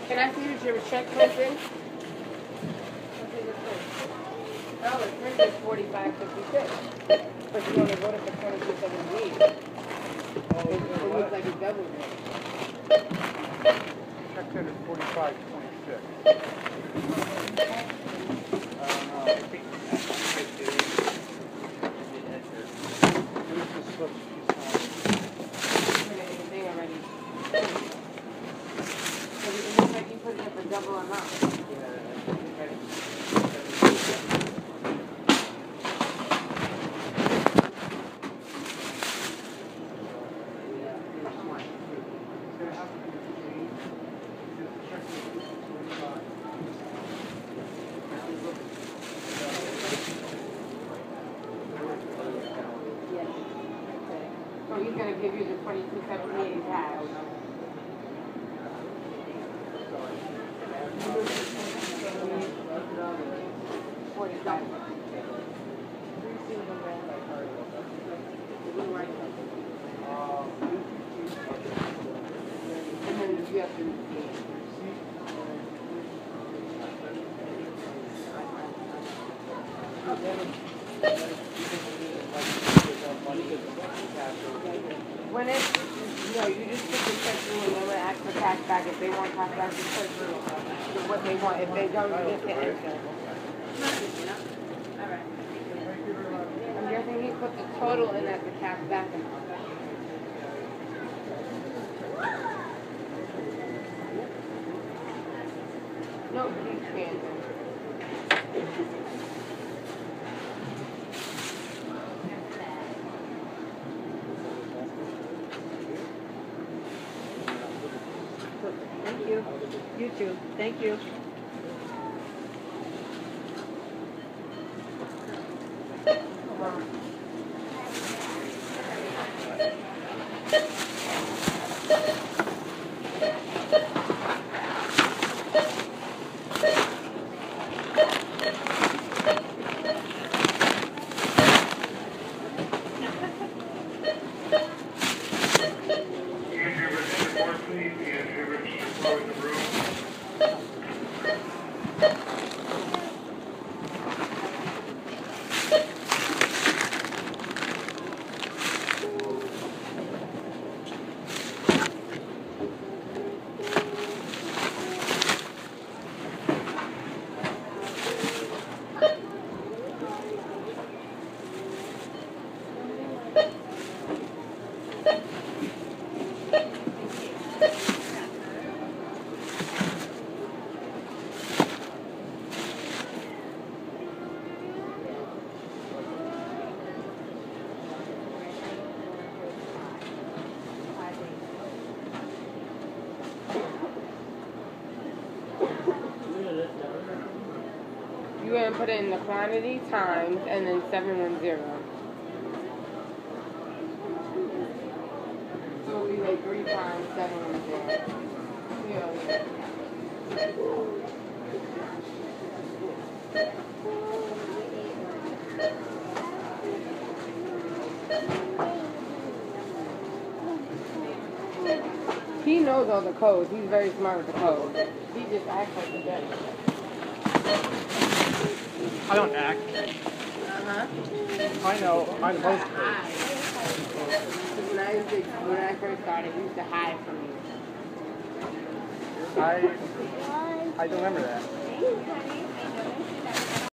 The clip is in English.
Can I see that your check comes in? Oh, it's printed 45.56. But you only voted for 22.78. It looks like it's doubled it. Check in at 45.26. I think here's the slip she signed. Everything already. So it looks like you put it in for double amount. So he's going to give you the 22.78 cash. And then you have to when it, no, you just put the check through and they will ask for cash back. If they want cash back, you put through what they want. If they don't, you just hit enter. I'm guessing he put the total in as the cash back amount. No, please stand there. Thank you. You too. Thank you. You're going to put it in the quantity times and then 710. So it'll be like 3 times 710. Yeah. He knows all the codes. He's very smart with the codes. He just acts like a judge. I don't act. Uh-huh. I know. I'm host. When I first started, he used to hide from me. I don't remember that.